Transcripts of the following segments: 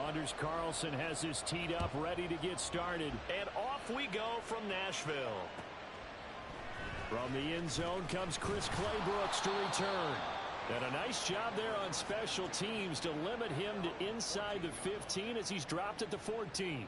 Anders Carlson has his teed up, ready to get started. And off we go from Nashville. From the end zone comes Chris Claybrooks to return. And a nice job there on special teams to limit him to inside the 15 as he's dropped at the 14.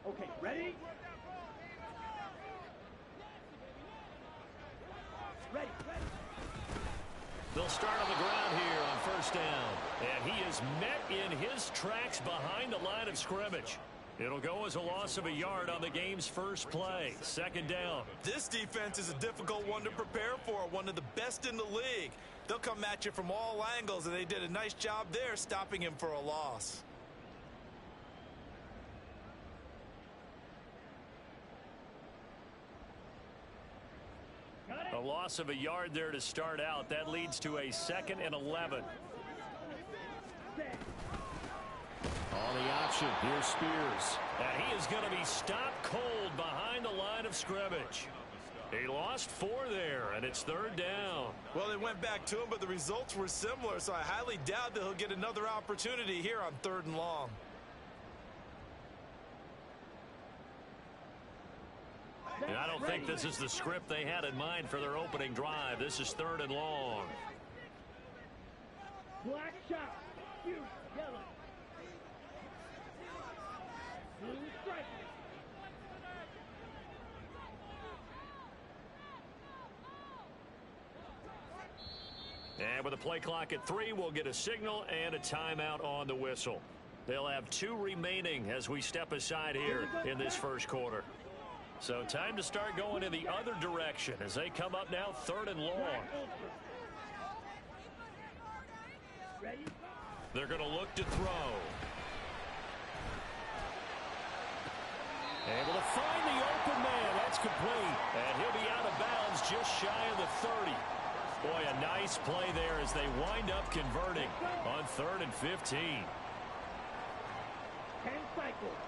Okay, ready? Ready. They'll start on the ground here on first down. And he is met in his tracks behind the line of scrimmage. It'll go as a loss of a yard on the game's first play. Second down. This defense is a difficult one to prepare for, one of the best in the league. They'll come at you from all angles, and they did a nice job there stopping him for a loss. A loss of a yard there to start out. That leads to a 2nd and 11. On the option, here's Spears. And he is going to be stopped cold behind the line of scrimmage. He lost 4 there, and it's 3rd down. Well, they went back to him, but the results were similar, so I highly doubt that he'll get another opportunity here on 3rd and long. And I don't think this is the script they had in mind for their opening drive. This is 3rd and long. Black shot. Huge. Yellow. Blue strike. And with a play clock at 3, we'll get a signal and a timeout on the whistle. They'll have 2 remaining as we step aside here in this first quarter. So time to start going in the other direction as they come up now 3rd and long. Ready? They're going to look to throw. Able to find the open man. That's complete. And he'll be out of bounds just shy of the 30. Boy, a nice play there as they wind up converting on 3rd and 15. 10 cycles.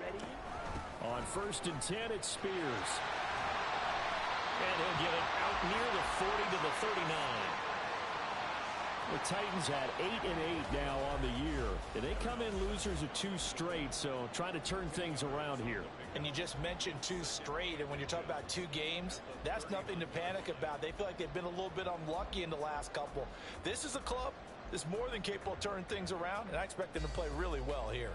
Ready? On 1st and 10, it's Spears. And he'll get it out near the 40 to the 39. The Titans had 8 and 8 now on the year. And they come in losers of 2 straight, so trying to turn things around here. And you just mentioned 2 straight, and when you're talking about 2 games, that's nothing to panic about. They feel like they've been a little bit unlucky in the last couple. This is a club that's more than capable of turning things around, and I expect them to play really well here.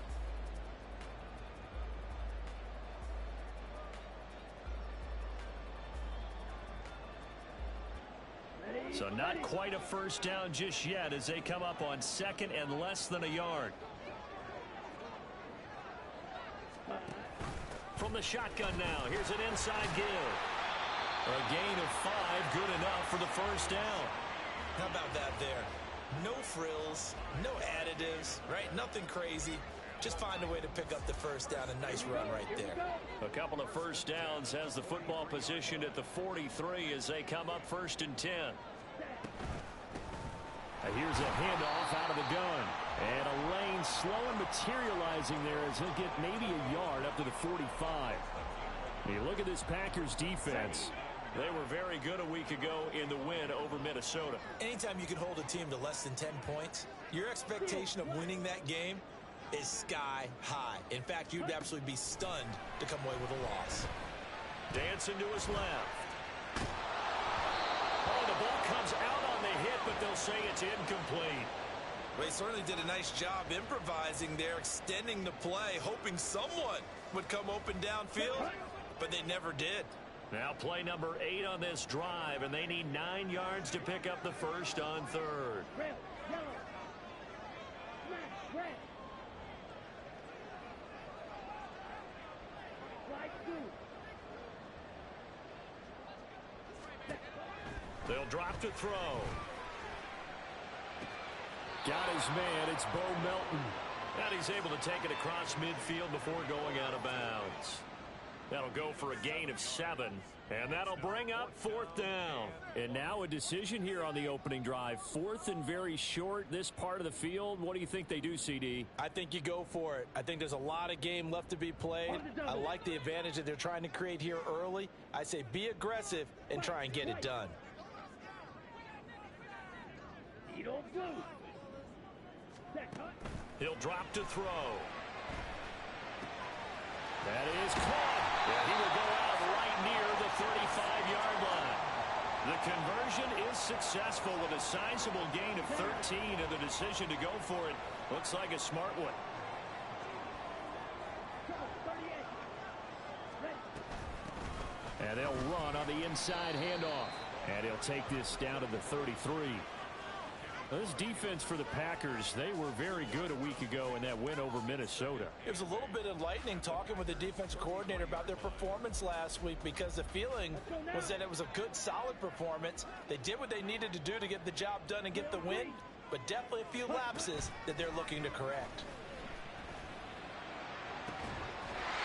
So not quite a first down just yet as they come up on 2nd and less than a yard. From the shotgun now, here's an inside give. A gain of 5, good enough for the first down. How about that there? No frills, no additives, right? Nothing crazy. Just find a way to pick up the first down. A nice run right there. A couple of first downs has the football positioned at the 43 as they come up 1st and 10. Here's a handoff out of the gun. And a lane slow and materializing there as he'll get maybe a yard up to the 45. You look at this Packers defense. They were very good a week ago in the win over Minnesota. Anytime you can hold a team to less than 10 points, your expectation of winning that game is sky high. In fact, you'd absolutely be stunned to come away with a loss. Dancing to his left. Oh, the ball comes out on the hit, but they'll say it's incomplete. Well, he certainly did a nice job improvising there, extending the play, hoping someone would come open downfield, but they never did. Now play number 8 on this drive, and they need 9 yards to pick up the first on 3rd. Red, yellow. Smash, red. Slide 2. They'll drop to throw. Got his man. It's Bo Melton. And he's able to take it across midfield before going out of bounds. That'll go for a gain of 7. And that'll bring up 4th down. And now a decision here on the opening drive. 4th and very short, this part of the field. What do you think they do, CD? I think you go for it. I think there's a lot of game left to be played. I like the advantage that they're trying to create here early. I say be aggressive and try and get it done. He'll drop to throw. That is caught. Yeah, he will go out right near the 35-yard line. The conversion is successful with a sizable gain of 13, and the decision to go for it looks like a smart one. And they'll run on the inside handoff. And he'll take this down to the 33. This defense for the Packers, they were very good a week ago in that win over Minnesota. It was a little bit enlightening talking with the defensive coordinator about their performance last week, because the feeling was that it was a good, solid performance. They did what they needed to do to get the job done and get the win, but definitely a few lapses that they're looking to correct.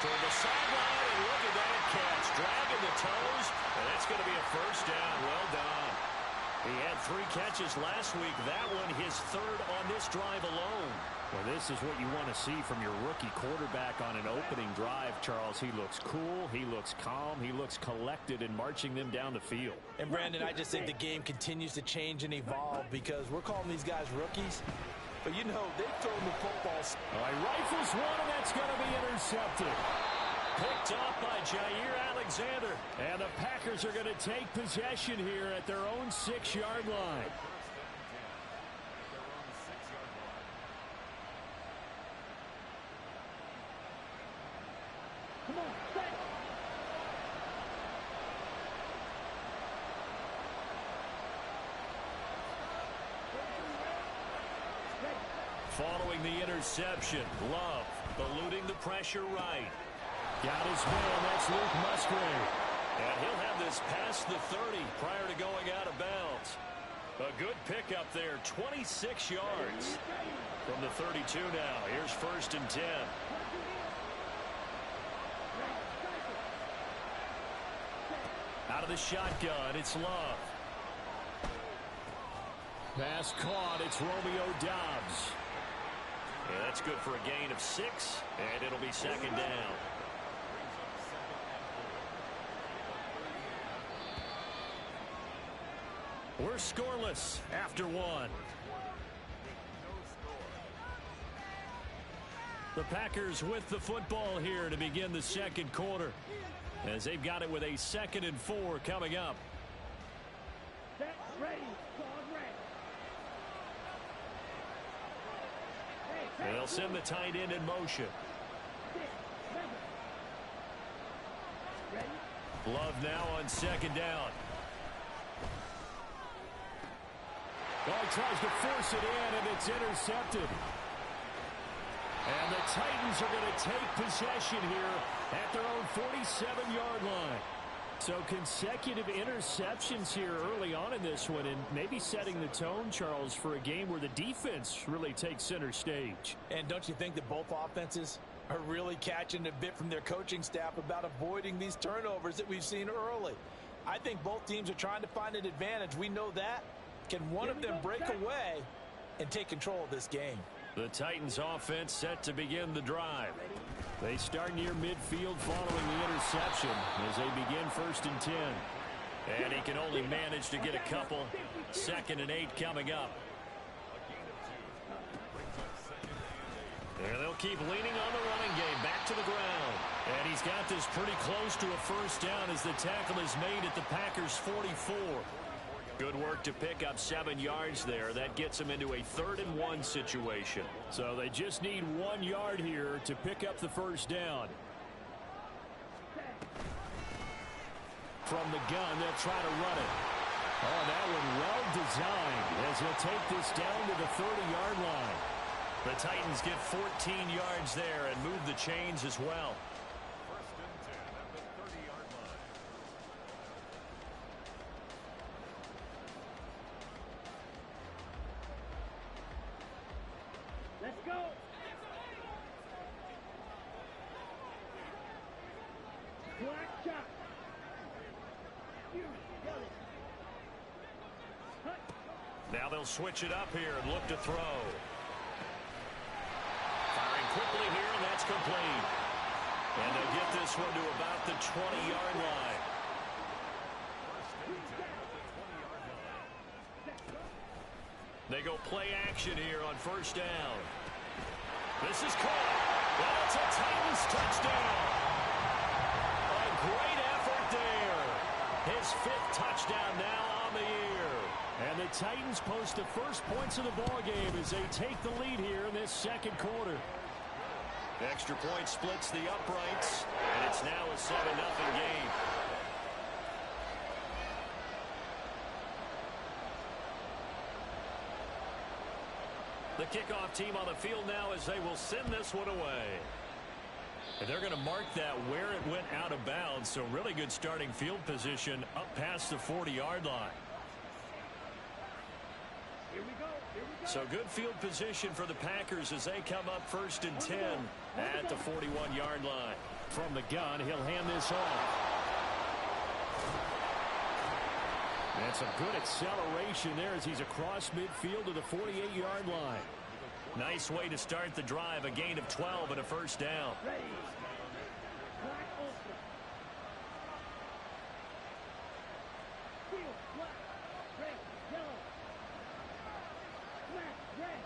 Toward the sideline, and look at that catch. Dragging the toes, and that's going to be a first down. Well done. He had 3 catches last week. That one his 3rd on this drive alone. Well, this is what you want to see from your rookie quarterback on an opening drive, Charles. He looks cool. He looks calm. He looks collected in marching them down the field. And, Brandon, I just think the game continues to change and evolve, because we're calling these guys rookies. But, you know, they've thrown the footballs. All right, rifles one, and that's going to be intercepted. Picked off by Jair Alexander. And the Packers are going to take possession here at their own 6-yard line. Come on, set. Following the interception, Love eluding the pressure right. Got his man, that's Luke Musgrave. And he'll have this past the 30 prior to going out of bounds. A good pickup there, 26 yards from the 32 now. Here's 1st and 10. Out of the shotgun, it's Love. Pass caught, it's Romeo Doubs. Yeah, that's good for a gain of 6, and it'll be 2nd down. We're scoreless after 1. The Packers with the football here to begin the 2nd quarter, as they've got it with a 2nd and 4 coming up. Set, ready, squad ready. They'll send the tight end in motion. Love now on 2nd down. Well, he tries to force it in, and it's intercepted. And the Titans are going to take possession here at their own 47-yard line. So consecutive interceptions here early on in this one, and maybe setting the tone, Charles, for a game where the defense really takes center stage. And don't you think that both offenses are really catching a bit from their coaching staff about avoiding these turnovers that we've seen early? I think both teams are trying to find an advantage. We know that. Can one of them break away and take control of this game? The Titans offense set to begin the drive. They start near midfield following the interception as they begin 1st and 10. And he can only manage to get a couple. 2nd and 8 coming up. And they'll keep leaning on the running game. Back to the ground. And he's got this pretty close to a first down as the tackle is made at the Packers' 44. Good work to pick up 7 yards there. That gets him into a 3rd and 1 situation. So they just need 1 yard here to pick up the first down. From the gun, they'll try to run it. Oh, that one well designed as he'll take this down to the 30-yard line. The Titans get 14 yards there and move the chains as well. Let's go. Black shot. You got it. Cut. Now they'll switch it up here and look to throw. Firing quickly here, and that's complete. And they get this one to about the 20-yard line. They go play action here on first down. This is caught. And it's a Titans touchdown. A great effort there. His 5th touchdown now on the year. And the Titans post the first points of the ballgame as they take the lead here in this second quarter. Extra point splits the uprights, and it's now a 7-0 game. The kickoff team on the field now as they will send this one away. And they're going to mark that where it went out of bounds, so really good starting field position up past the 40-yard line. Here we go. Here we go. So good field position for the Packers as they come up 1st and 10 at the 41-yard line. From the gun, he'll hand this off. And some good acceleration there as he's across midfield to the 48-yard line. Nice way to start the drive, a gain of 12 and a first down. Ready. Black ultra. Field black. Red. Yellow. Black. Red.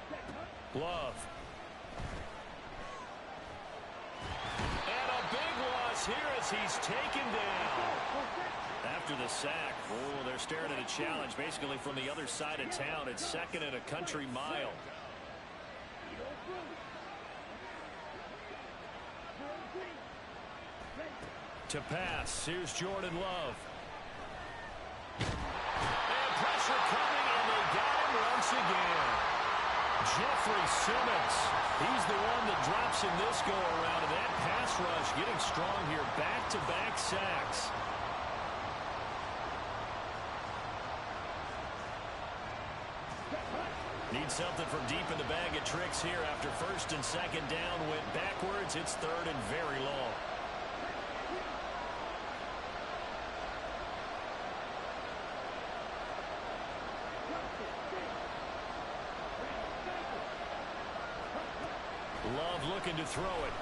Set cut. Love. And a big loss here as he's taken down. After the sack, oh, they're staring at a challenge basically from the other side of town. It's 2nd and a country mile. To pass, here's Jordan Love. And pressure coming, and they got him once again. Jeffrey Simmons, he's the one that drops in this go-around, and that pass rush getting strong here. Back-to-back sacks. Need something from deep in the bag of tricks here after 1st and 2nd down. Went backwards. It's 3rd and very long. Love looking to throw it.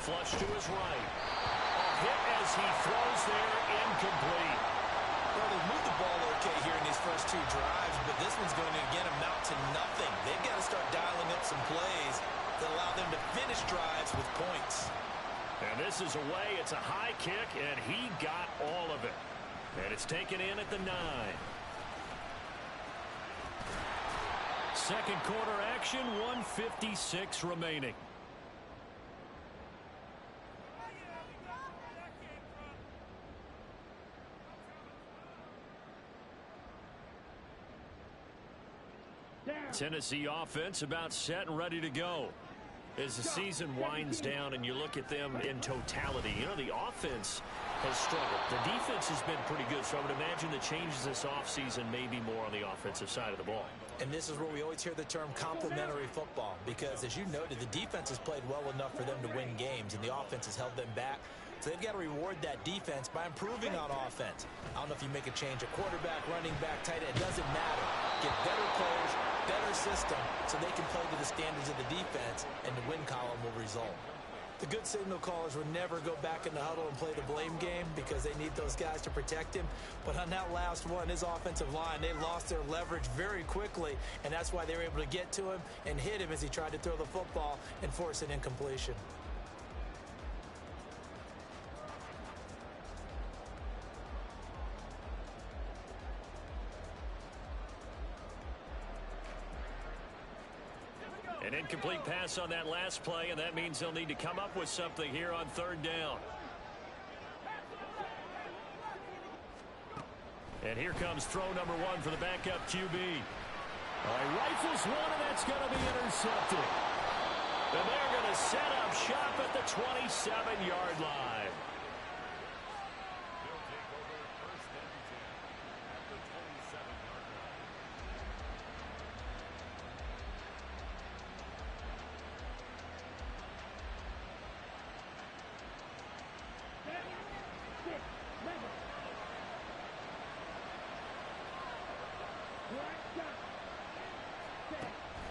Flush to his right. A hit as he throws there, incomplete. Well, they've moved the ball okay here in these first 2 drives, but this one's going to, again, amount to nothing. They've got to start dialing up some plays that allow them to finish drives with points. And this is away. It's a high kick, and he got all of it. And it's taken in at the 9. Second quarter action, 1:56 remaining. Tennessee offense about set and ready to go. As the season winds down and you look at them in totality, you know, the offense has struggled. The defense has been pretty good, so I would imagine the changes this offseason may be more on the offensive side of the ball. And this is where we always hear the term complementary football, because as you noted, the defense has played well enough for them to win games, and the offense has held them back. So they've got to reward that defense by improving on offense. I don't know if you make a change, a quarterback, running back, tight end, it doesn't matter. Get better players, better system, so they can play to the standards of the defense, and the win column will result. The good signal callers would never go back in the huddle and play the blame game because they need those guys to protect him. But on that last one, his offensive line, they lost their leverage very quickly, and that's why they were able to get to him and hit him as he tried to throw the football and force an incompletion. An incomplete pass on that last play, and that means they'll need to come up with something here on 3rd down. And here comes throw number 1 for the backup QB. All right, rifles one, and that's going to be intercepted. And they're going to set up shop at the 27-yard line.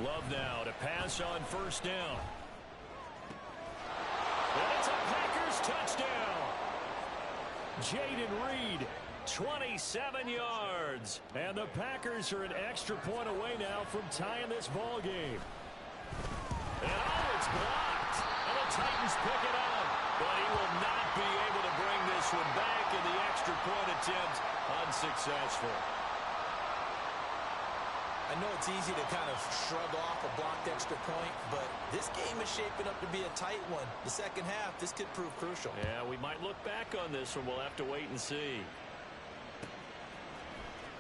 Love now to pass on first down. And it's a Packers touchdown. Jaden Reed, 27 yards. And the Packers are an extra point away now from tying this ball game. And it's blocked. And the Titans pick it up. But he will not be able to bring this one back, in the extra point attempt unsuccessful. I know it's easy to kind of shrug off a blocked extra point, but this game is shaping up to be a tight one. The second half, this could prove crucial. Yeah, we might look back on this one. We'll have to wait and see.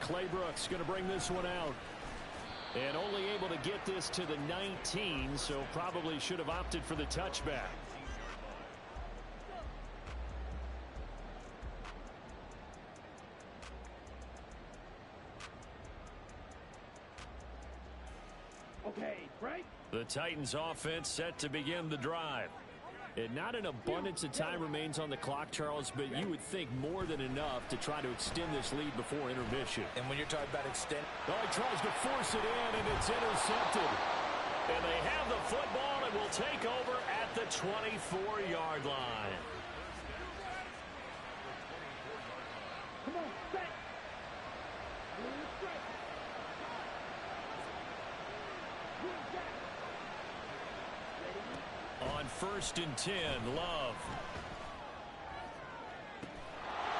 Claybrooks going to bring this one out. And only able to get this to the 19, so probably should have opted for the touchback. Okay, break. The Titans offense set to begin the drive. And not an abundance of time remains on the clock, Charles, but you would think more than enough to try to extend this lead before intermission. And when you're talking about extend... Oh, he tries to force it in, and it's intercepted. And they have the football and will take over at the 24-yard line. Come on, set. On 1st and 10, Love.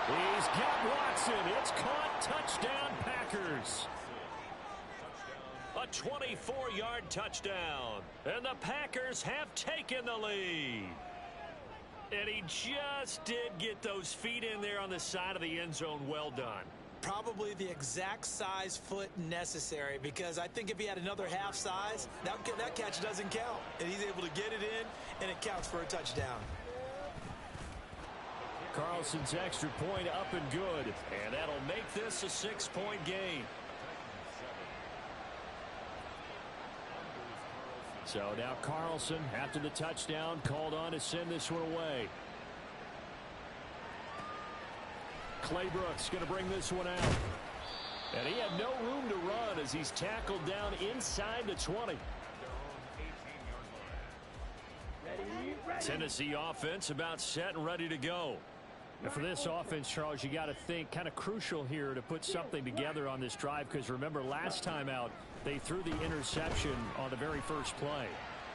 He's got Watson. It's caught. Touchdown, Packers. A 24-yard touchdown. And the Packers have taken the lead. And he just did get those feet in there on the side of the end zone. Well done. Probably the exact size foot necessary, because I think if he had another half size, that catch doesn't count. And he's able to get it in, and it counts for a touchdown. Carlson's extra point up and good. And that'll make this a 6-point game. So now Carlson, after the touchdown, called on to send this one away. Claybrooks going to bring this one out. And he had no room to run as he's tackled down inside the 20. Tennessee offense about set and ready to go. And for this offense, Charles, you got to think kind of crucial here to put something together on this drive, because remember last time out they threw the interception on the very first play.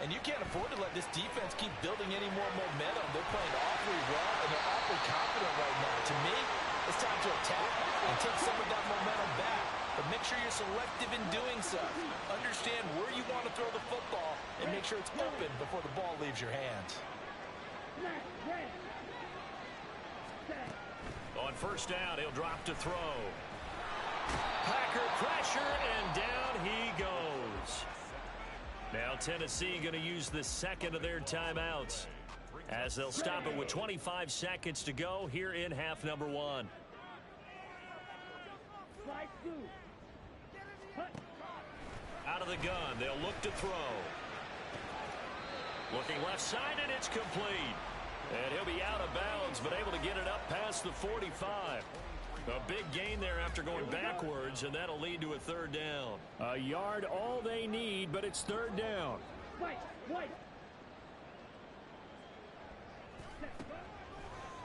And you can't afford to let this defense keep building any more momentum. They're playing awfully well, and they're awfully confident right now. To me, it's time to attack and take some of that momentum back. But make sure you're selective in doing so. Understand where you want to throw the football and make sure it's open before the ball leaves your hands. On first down, he'll drop to throw. Packer pressure, and down he goes. Now Tennessee going to use the second of their timeouts, as they'll stop it with 25 seconds to go here in half number 1. Out of the gun, they'll look to throw. Looking left side, and it's complete. And he'll be out of bounds, but able to get it up past the 45. A big gain there after going backwards, and that'll lead to a third down. A yard all they need, but it's third down.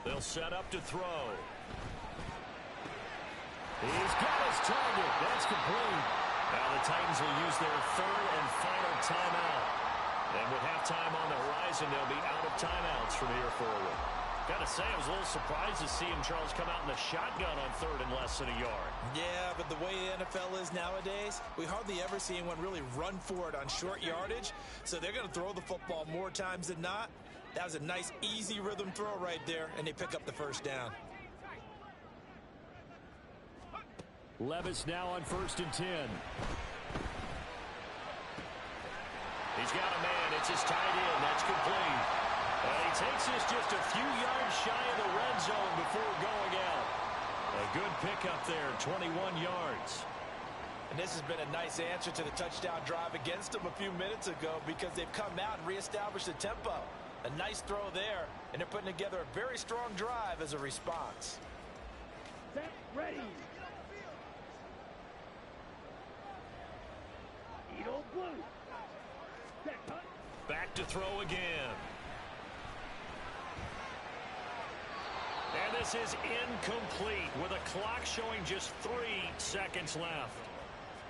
They'll set up to throw. He's got his target. That's complete. Now the Titans will use their third and final timeout. And with halftime on the horizon, they'll be out of timeouts from here forward. Got to say, I was a little surprised to see him, Charles, come out in the shotgun on third and less than a yard. Yeah, but the way the NFL is nowadays, we hardly ever see anyone really run for it on short yardage. So they're going to throw the football more times than not. That was a nice, easy rhythm throw right there, and they pick up the first down. Levis now on 1st and 10. He's got a man. It's his tight end. That's complete. And he takes this just a few yards shy of the red zone before going out. A good pickup there, 21 yards. And this has been a nice answer to the touchdown drive against them a few minutes ago, because they've come out and reestablished the tempo. A nice throw there, and they're putting together a very strong drive as a response. Set, ready. Eagle blue. to throw again. And this is incomplete with a clock showing just 3 seconds left.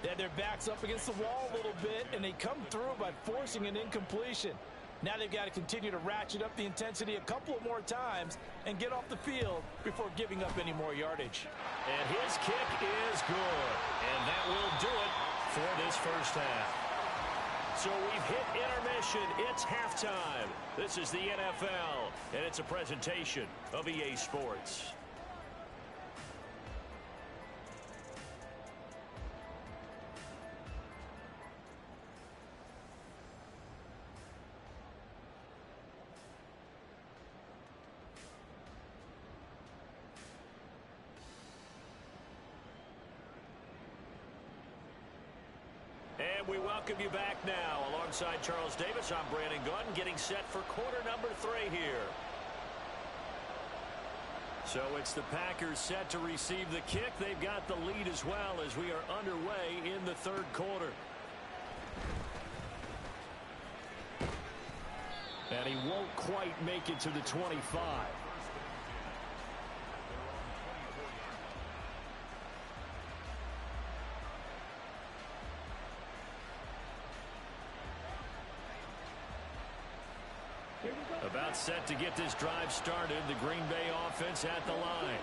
Yeah, their back's up against the wall a little bit, and they come through by forcing an incompletion. Now they've got to continue to ratchet up the intensity a couple of more times and get off the field before giving up any more yardage. And his kick is good. And that will do it for this first half. So we've hit intermission. It's halftime. This is the NFL, and it's a presentation of EA Sports. And we welcome you back now. Alongside Charles Davis, I'm Brandon Gunn, getting set for quarter number 3 here. So it's the Packers set to receive the kick. They've got the lead as well as we are underway in the third quarter. And he won't quite make it to the 25. About set to get this drive started. The Green Bay offense at the line.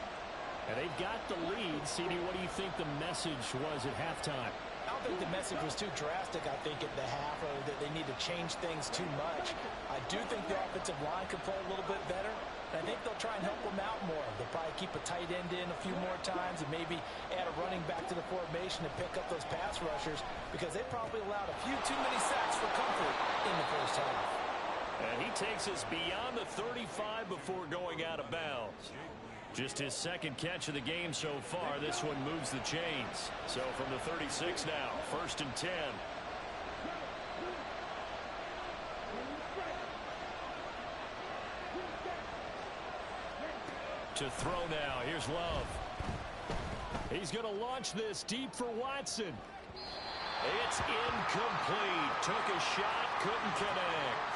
And they've got the lead. CD, what do you think the message was at halftime? I don't think the message was too drastic, I think, at the half, or that they need to change things too much. I do think the offensive line could play a little bit better. And I think they'll try and help them out more. They'll probably keep a tight end in a few more times and maybe add a running back to the formation to pick up those pass rushers, because they probably allowed a few too many sacks for comfort in the first half. And he takes us beyond the 35 before going out of bounds. Just his second catch of the game so far. This one moves the chains. So from the 36 now, 1st and 10. To throw now. Here's Love. He's going to launch this deep for Watson. It's incomplete. Took a shot, couldn't connect.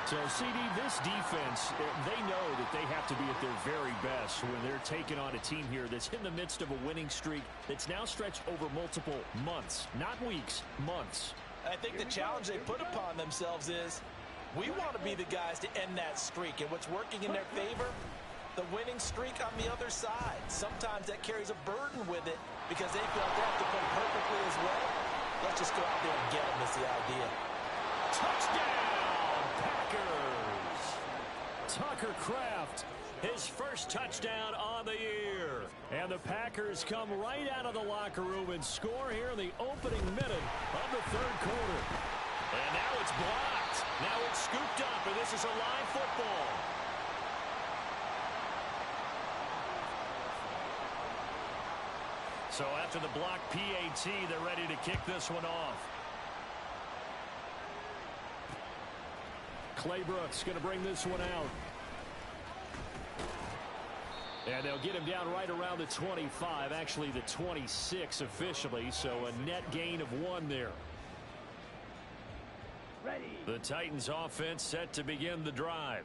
So, CD, this defense, they know that they have to be at their very best when they're taking on a team here that's in the midst of a winning streak that's now stretched over multiple months, not weeks, months. I think the challenge they put upon themselves is, we want to be the guys to end that streak. And what's working in their favor? The winning streak on the other side. Sometimes that carries a burden with it because they feel like they have to play perfectly as well. Let's just go out there and get them is the idea. Touchdown, Packers! Tucker Kraft, his first touchdown on the year. And the Packers come right out of the locker room and score here in the opening minute of the third quarter. And now it's blocked. Now it's scooped up, and this is a live football. So after the block PAT, they're ready to kick this one off. Claybrooks going to bring this one out. And they'll get him down right around the 25, actually the 26 officially, so a net gain of 1 there. Ready. The Titans offense set to begin the drive.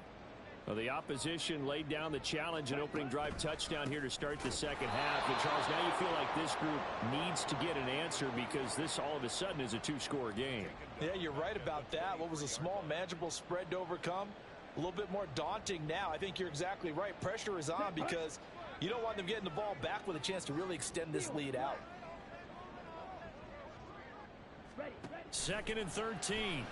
Well, the opposition laid down the challenge, an opening drive touchdown here to start the second half. And Charles, now you feel like this group needs to get an answer because this all of a sudden is a 2-score game. Yeah, you're right about that. What was a small, manageable spread to overcome? A little bit more daunting now. I think you're exactly right. Pressure is on because you don't want them getting the ball back with a chance to really extend this lead out. 2nd and 13.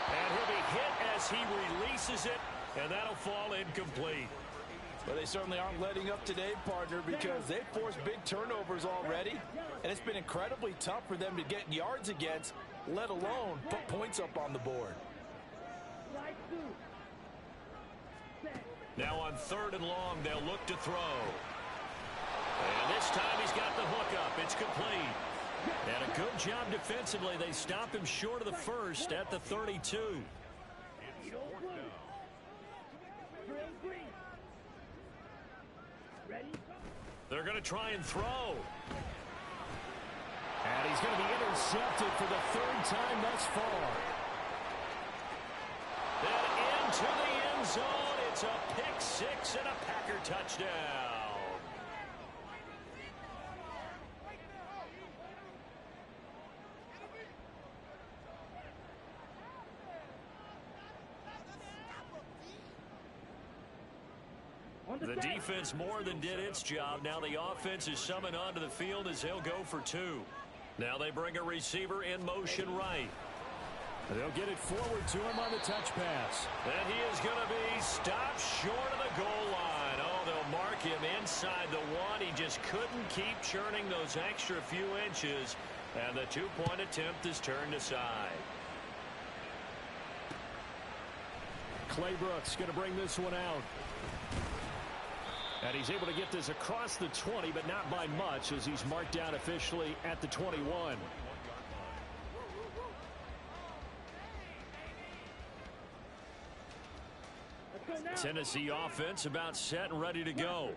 And he'll be hit as he releases it, and that'll fall incomplete. But they certainly aren't letting up today, partner, because they've forced big turnovers already, and it's been incredibly tough for them to get yards against, let alone put points up on the board. Now on 3rd and long, they'll look to throw. And this time he's got the hook up. It's complete. And a good job defensively. They stop him short of the first at the 32. They're going to try and throw. And he's going to be intercepted for the third time thus far. And into the end zone. It's a pick six and a Packer touchdown. The defense more than did its job. Now the offense is summoned onto the field as they'll go for two. Now they bring a receiver in motion right. They'll get it forward to him on the touch pass. And he is going to be stopped short of the goal line. Oh, they'll mark him inside the one. He just couldn't keep churning those extra few inches. And the two-point attempt is turned aside. Claybrooks going to bring this one out. And he's able to get this across the 20, but not by much, as he's marked down officially at the 21. Tennessee offense about set and ready to go.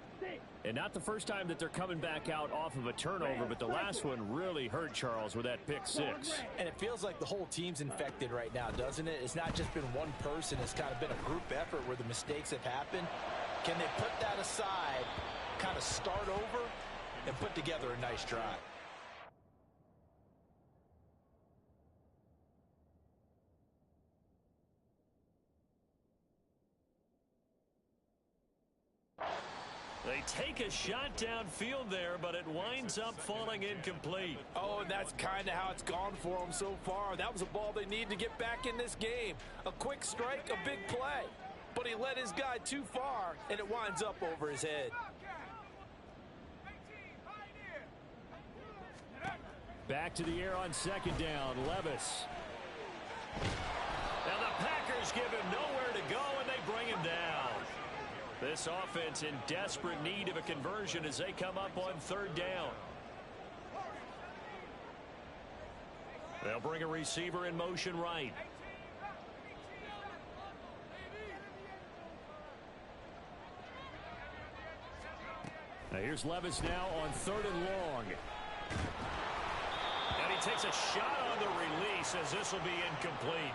And not the first time that they're coming back out off of a turnover, but the last one really hurt, Charles, with that pick six. And it feels like the whole team's infected right now, doesn't it? It's not just been one person. It's kind of been a group effort where the mistakes have happened. Can they put that aside, kind of start over, and put together a nice drive? They take a shot downfield there, but it winds up falling incomplete. Oh, and that's kind of how it's gone for them so far. That was a ball they need to get back in this game. A quick strike, a big play. But he led his guy too far, and it winds up over his head. Back to the air on second down. Levis. Now the Packers give him nowhere to go, and they bring him down. This offense in desperate need of a conversion as they come up on third down. They'll bring a receiver in motion right. Now here's Levis now on third and long. And he takes a shot on the release as this will be incomplete.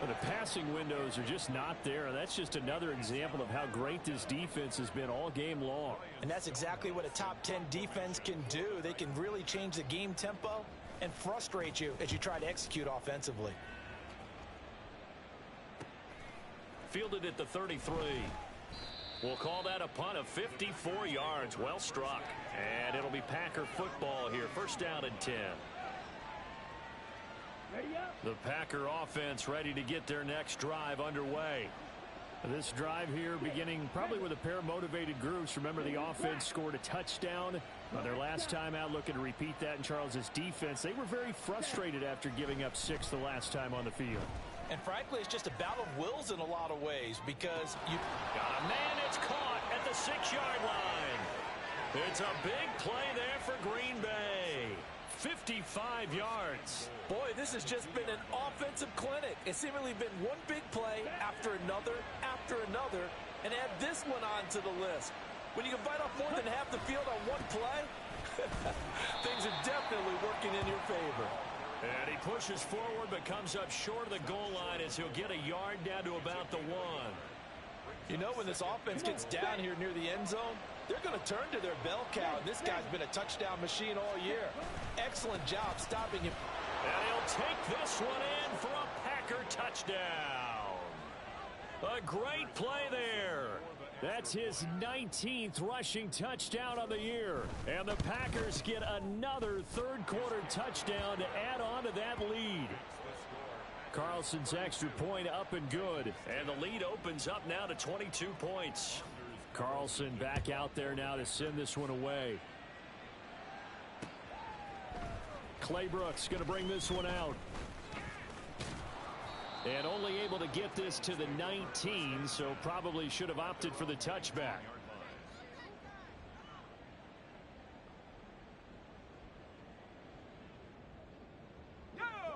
Well, the passing windows are just not there, and that's just another example of how great this defense has been all game long. And that's exactly what a top 10 defense can do. They can really change the game tempo and frustrate you as you try to execute offensively. Fielded at the 33. We'll call that a punt of 54 yards. Well struck. And it'll be Packer football here. First down and 10. The Packer offense ready to get their next drive underway. This drive here beginning probably with a pair of motivated groups. Remember, the offense scored a touchdown on their last time out, looking to repeat that in Charles's defense. They were very frustrated after giving up 6 the last time on the field. And frankly, it's just a battle of wills in a lot of ways, because you got a man. It's caught at the 6-yard line. It's a big play there for Green Bay. 55 yards. Boy, this has just been an offensive clinic. It's seemingly been one big play after another, and add this one onto the list. When you can bite off more than half the field on one play, things are definitely working in your favor. And he pushes forward but comes up short of the goal line as he'll get a yard down to about the 1. You know, when this offense gets down here near the end zone, they're going to turn to their bell cow. This guy's been a touchdown machine all year. Excellent job stopping him. And he'll take this one in for a Packer touchdown. A great play there. That's his 19th rushing touchdown of the year. And the Packers get another third-quarter touchdown to add on to that lead. Carlson's extra point up and good. And the lead opens up now to 22 points. Carlson back out there now to send this one away. Claybrooks going to bring this one out. And only able to get this to the 19, so probably should have opted for the touchback.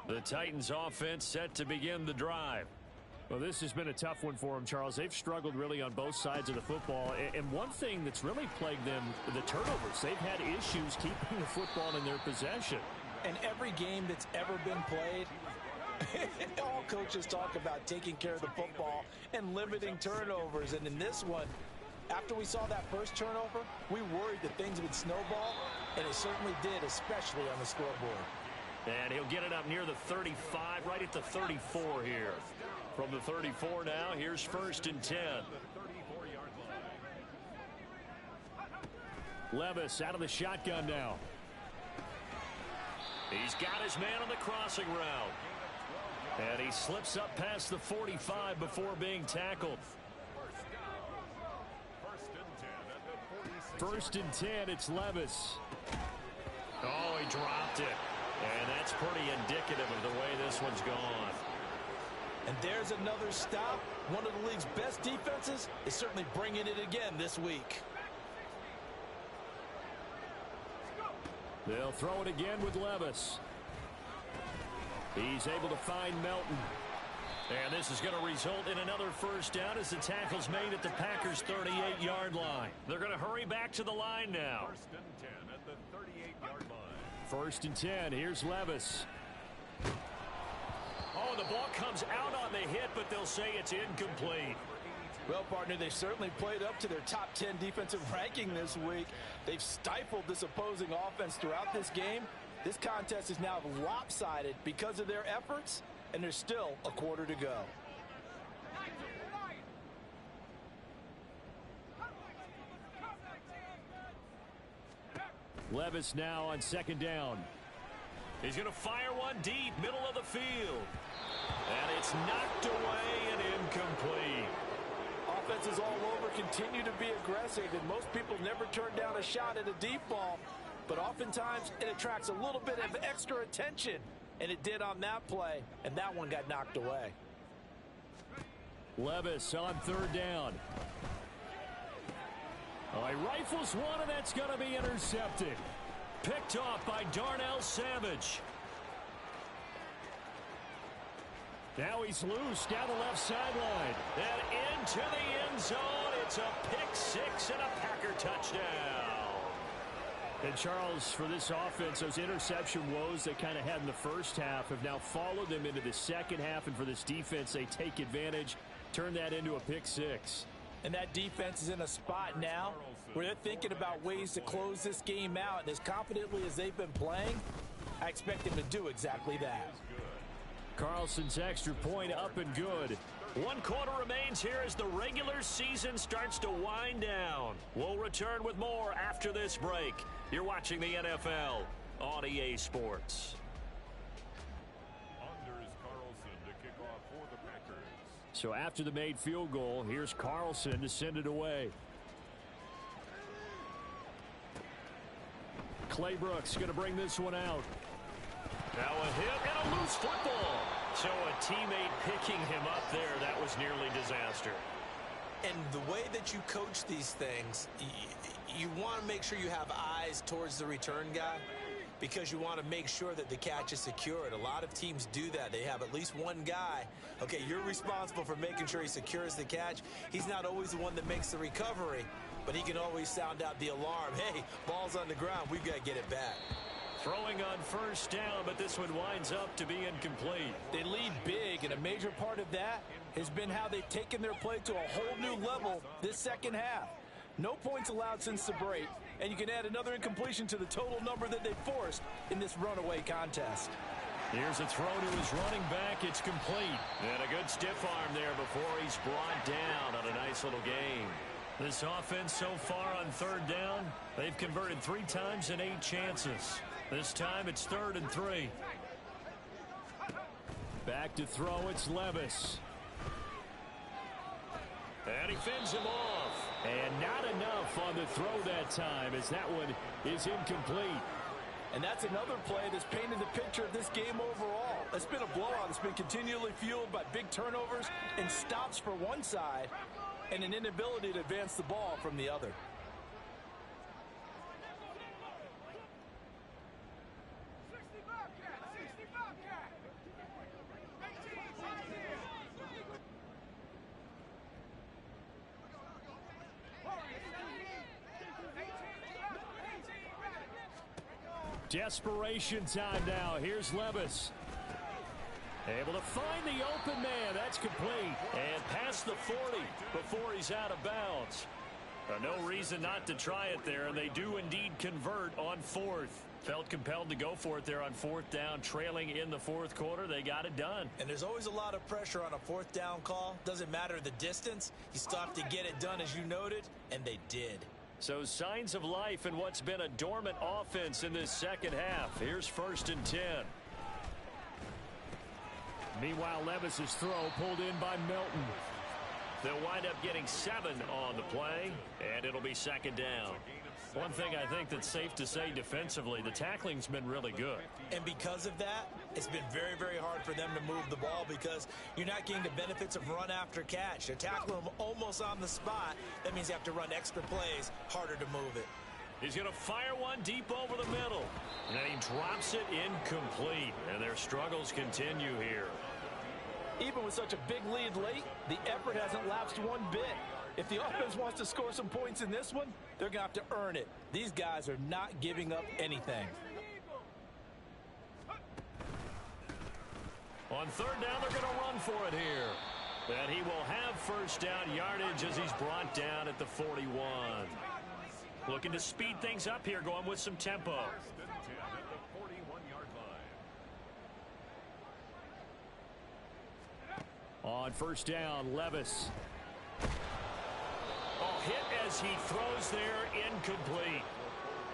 The Titans offense set to begin the drive. Well, this has been a tough one for them, Charles. They've struggled really on both sides of the football. And one thing that's really plagued them, the turnovers. They've had issues keeping the football in their possession. And every game that's ever been played, all coaches talk about taking care of the football and limiting turnovers. And in this one, after we saw that first turnover, we worried that things would snowball, and it certainly did, especially on the scoreboard. And he'll get it up near the 35, right at the 34 here. From the 34 now, here's 1st and 10. Levis out of the shotgun now. He's got his man on the crossing route. And he slips up past the 45 before being tackled. 1st and 10, it's Levis. Oh, he dropped it. And that's pretty indicative of the way this one's gone. And there's another stop. One of the league's best defenses is certainly bringing it again this week. They'll throw it again with Levis. He's able to find Melton. And this is going to result in another 1st down as the tackle's made at the Packers' 38-yard line. They're going to hurry back to the line now. 1st and 10 at the 38-yard line. 1st and 10. Here's Levis. Oh, the ball comes out on the hit, but they'll say it's incomplete. Well, partner, they've certainly played up to their top 10 defensive ranking this week. They've stifled this opposing offense throughout this game. This contest is now lopsided because of their efforts, and there's still a quarter to go. Levis now on 2nd down. He's going to fire one deep, middle of the field. And it's knocked away and incomplete. Offenses all over continue to be aggressive, and most people never turn down a shot at a deep ball. But oftentimes, it attracts a little bit of extra attention. And it did on that play, and that one got knocked away. Levis on 3rd down. Oh, he rifles one, and that's going to be intercepted. Picked off by Darnell Savage. Now he's loose down the left sideline. And into the end zone. It's a pick 6 and a Packer touchdown. And Charles, for this offense, those interception woes they kind of had in the first half have now followed them into the second half. And for this defense, they take advantage, turn that into a pick 6. And that defense is in a spot now where they're thinking about ways to close this game out. And as confidently as they've been playing, I expect them to do exactly that. Carlson's extra point up and good. 1 quarter remains here as the regular season starts to wind down. We'll return with more after this break. You're watching the NFL on EA Sports. Under is Carlson to kick off for the Packers. So after the made field goal, here's Carlson to send it away. Clay Brooks going to bring this one out. Now a hit and a loose football. So a teammate picking him up there, that was nearly disaster. And the way that you coach these things, you want to make sure you have eyes towards the return guy because you want to make sure that the catch is secured. A lot of teams do that. They have at least one guy. Okay, you're responsible for making sure he secures the catch. He's not always the one that makes the recovery, but he can always sound out the alarm. Hey, ball's on the ground. We've got to get it back. Throwing on 1st down, but this one winds up to be incomplete. They lead big, and a major part of that has been how they've taken their play to a whole new level this second half. No points allowed since the break, and you can add another incompletion to the total number that they forced in this runaway contest. Here's a throw to his running back. It's complete. And a good stiff arm there before he's brought down on a nice little game. This offense so far on 3rd down, they've converted 3 times in 8 chances. This time it's 3rd and 3. Back to throw, it's Levis. And he fends him off. And not enough on the throw that time as that one is incomplete. And that's another play that's painted the picture of this game overall. It's been a blowout. It's been continually fueled by big turnovers and stops for one side and an inability to advance the ball from the other. Desperation time now. Here's Levis. Able to find the open man. That's complete. And past the 40 before he's out of bounds. No reason not to try it there, and they do indeed convert on fourth. Felt compelled to go for it there on fourth down, trailing in the fourth quarter. They got it done. And there's always a lot of pressure on a fourth down call. Doesn't matter the distance. You still have to get it done, as you noted, and they did. So signs of life in what's been a dormant offense in this second half. Here's 1st and 10. Meanwhile, Levis's throw pulled in by Milton. They'll wind up getting 7 on the play, and it'll be 2nd down. One thing I think that's safe to say defensively, the tackling's been really good. And because of that, it's been very, very hard for them to move the ball because you're not getting the benefits of run after catch. They're tackling them almost on the spot. That means you have to run extra plays, harder to move it. He's going to fire one deep over the middle. And he drops it incomplete. And their struggles continue here. Even with such a big lead late, the effort hasn't lapsed one bit. If the offense wants to score some points in this one, they're going to have to earn it. These guys are not giving up anything. On 3rd down, they're going to run for it here. And he will have 1st down yardage as he's brought down at the 41. Looking to speed things up here, going with some tempo. On 1st down, Levis. Oh, hit as he throws there, incomplete.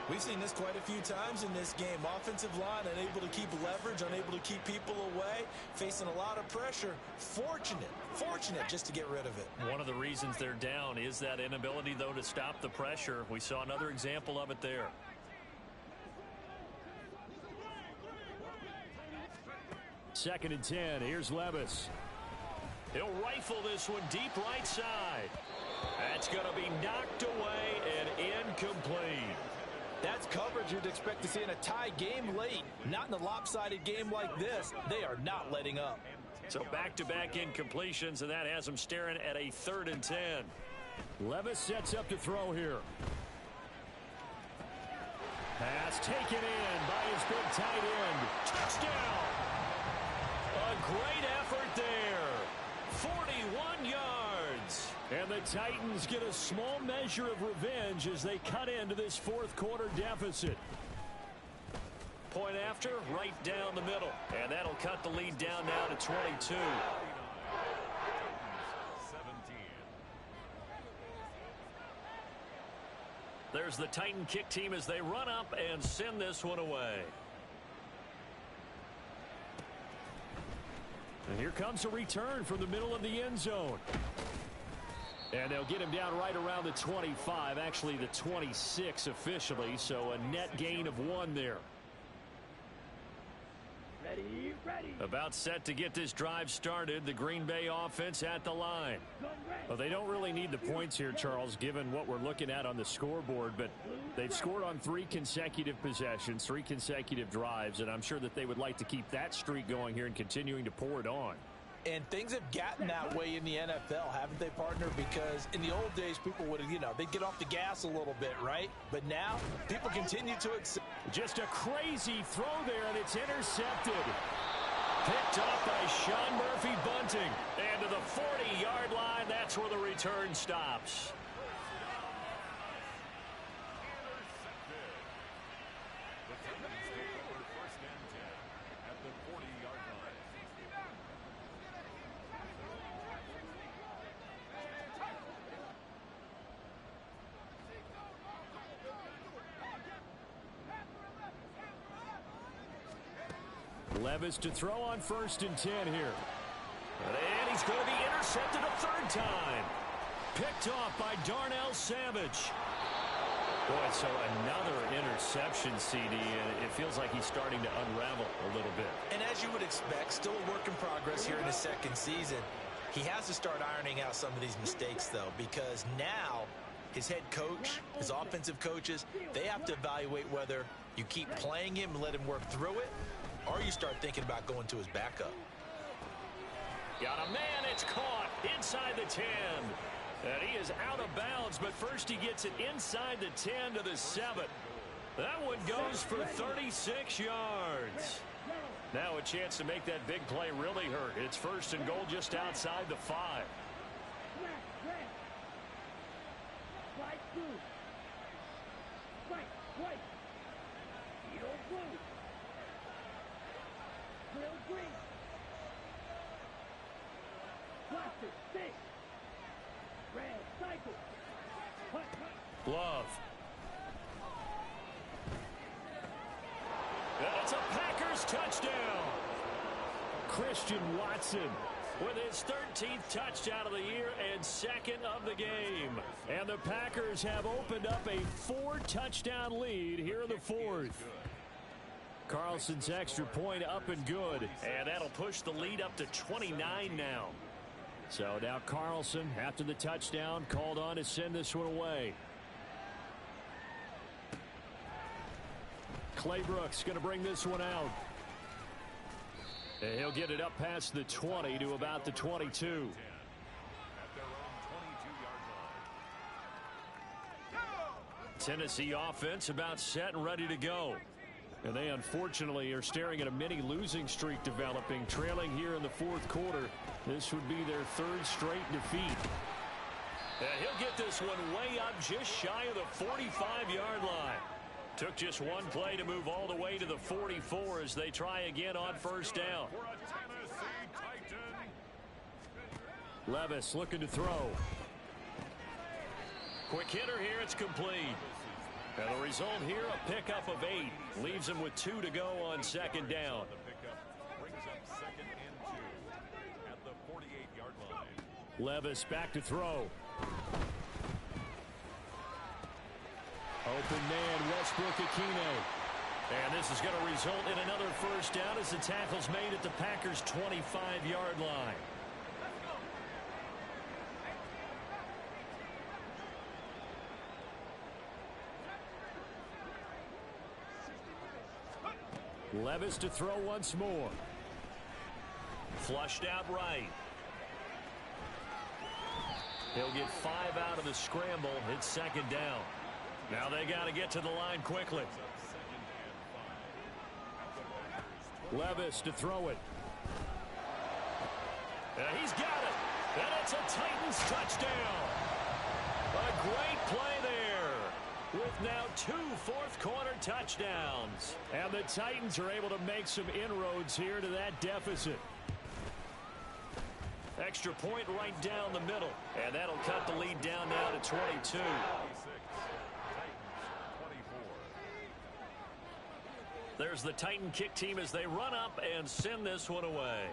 We've seen this quite a few times in this game. Offensive line unable to keep leverage, unable to keep people away, facing a lot of pressure. Fortunate just to get rid of it. One of the reasons they're down is that inability, though, to stop the pressure. We saw another example of it there. Second and 10. Here's Levis. He'll rifle this one deep right side. That's going to be knocked away and incomplete. That's coverage you'd expect to see in a tie game late. Not in a lopsided game like this. They are not letting up. So back-to-back incompletions, and that has them staring at a 3rd and 10. Levis sets up to throw here. Pass taken in by his big tight end. Touchdown! A great effort there. 41 yards. And the Titans get a small measure of revenge as they cut into this fourth quarter deficit. Point after, right down the middle. And that'll cut the lead down now to 22. There's the Titan kick team as they run up and send this one away. And here comes a return from the middle of the end zone. And they'll get him down right around the 25, actually the 26 officially, so a net gain of 1 there. Ready. About set to get this drive started, the Green Bay offense at the line. Well, they don't really need the points here, Charles, given what we're looking at on the scoreboard, but they've scored on 3 consecutive possessions, 3 consecutive drives, and I'm sure that they would like to keep that streak going here and continuing to pour it on. And things have gotten that way in the NFL, haven't they, partner? Because in the old days, people would have, they'd get off the gas a little bit, right? But now, people continue to accept. Just a crazy throw there, and it's intercepted. Picked off by Sean Murphy Bunting. And to the 40-yard line, that's where the return stops. Levis to throw on 1st and 10 here. And he's going to be intercepted a 3rd time. Picked off by Darnell Savage. Boy, so another interception, CD, and it feels like he's starting to unravel a little bit. And as you would expect, still a work in progress here in his 2nd season. He has to start ironing out some of these mistakes, though, because now his head coach, his offensive coaches, they have to evaluate whether you keep playing him and let him work through it, or you start thinking about going to his backup. Got a man, it's caught inside the 10. And he is out of bounds, but first he gets it inside the 10 to the 7. That one goes for 36 yards. Now a chance to make that big play really hurt. It's first and goal just outside the 5. Right through. Right. Yellow blue. Real green. Plastic, stick. Red, cycle. Hut. Glove. That's a Packers touchdown. Christian Watson with his 13th touchdown of the year and second of the game. And the Packers have opened up a 4-touchdown lead here in the 4th. Carlson's extra point up and good. And that'll push the lead up to 29 now. So now Carlson, after the touchdown, called on to send this one away. Claybrooks going to bring this one out. And he'll get it up past the 20 to about the 22. Tennessee offense about set and ready to go. And they unfortunately are staring at a mini losing streak developing, trailing here in the 4th quarter. This would be their 3rd straight defeat. And he'll get this one way up just shy of the 45-yard line. Took just one play to move all the way to the 44 as they try again on first down. Levis looking to throw. Quick hitter here, it's complete. And the result here, a pickup of 8. Leaves him with 2 to go on second down. Levis back to throw. Open man, Westbrook-Ikhine. And this is going to result in another first down as the tackle's made at the Packers' 25-yard line. Levis to throw once more. Flushed out right. He'll get 5 out of the scramble. It's second down. Now they got to get to the line quickly. Levis to throw it. And he's got it. And it's a Titans touchdown. A great play there with now 2 fourth-quarter touchdowns. And the Titans are able to make some inroads here to that deficit. Extra point right down the middle. And that'll cut the lead down now to 22. There's the Titan kick team as they run up and send this one away.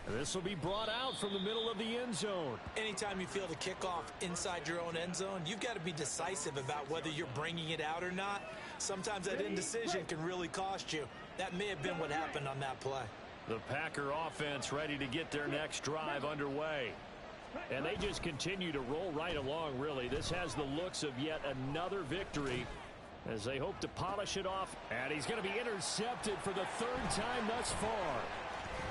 This will be brought out from the middle of the end zone. Anytime you feel the kickoff inside your own end zone, you've got to be decisive about whether you're bringing it out or not. Sometimes that indecision can really cost you. That may have been what happened on that play. The Packer offense ready to get their next drive underway. And they just continue to roll right along, really. This has the looks of yet another victory as they hope to polish it off. And he's going to be intercepted for the 3rd time thus far.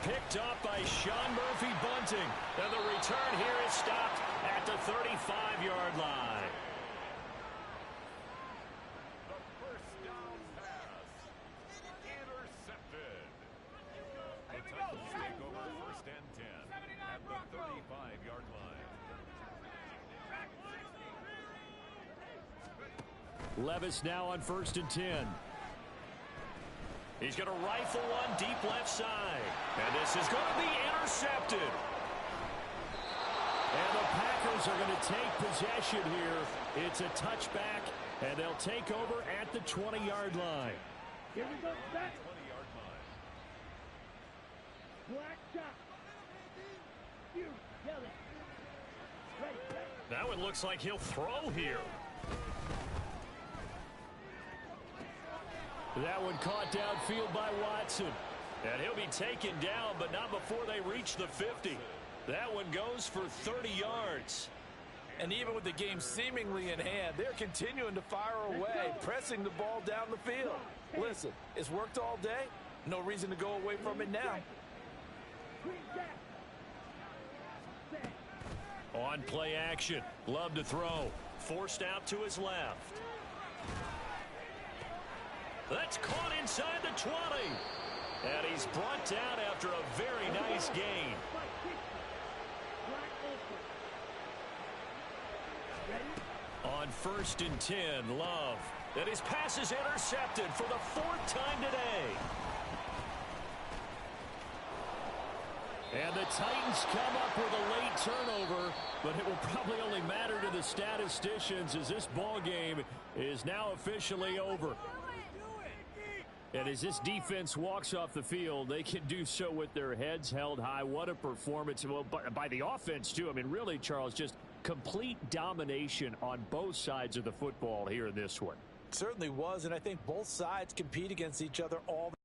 Picked up by Sean Murphy Bunting. And the return here is stopped at the 35-yard line. The first down pass. Intercepted. The Titans take over 1st and 10 at the 35-yard line. Levis now on 1st and 10. He's going to rifle one deep left side. And this is going to be intercepted. And the Packers are going to take possession here. It's a touchback, and they'll take over at the 20-yard line. Here we go, back. 20-yard line. Black shot. You, yellow. Ready. That one looks like he'll throw here. That one caught downfield by Watson. And he'll be taken down, but not before they reach the 50. That one goes for 30 yards. And even with the game seemingly in hand, they're continuing to fire away, pressing the ball down the field. Listen, it's worked all day. No reason to go away from it now. On play action. Love to throw. Forced out to his left. That's caught inside the 20. And he's brought down after a very nice gain. On 1st and 10, Love. And his pass is intercepted for the 4th time today. And the Titans come up with a late turnover, but it will probably only matter to the statisticians as this ball game is now officially over. And as this defense walks off the field, they can do so with their heads held high. What a performance. Well, by the offense, too. I mean, really, Charles, just complete domination on both sides of the football here in this one. It certainly was, and I think both sides compete against each other all the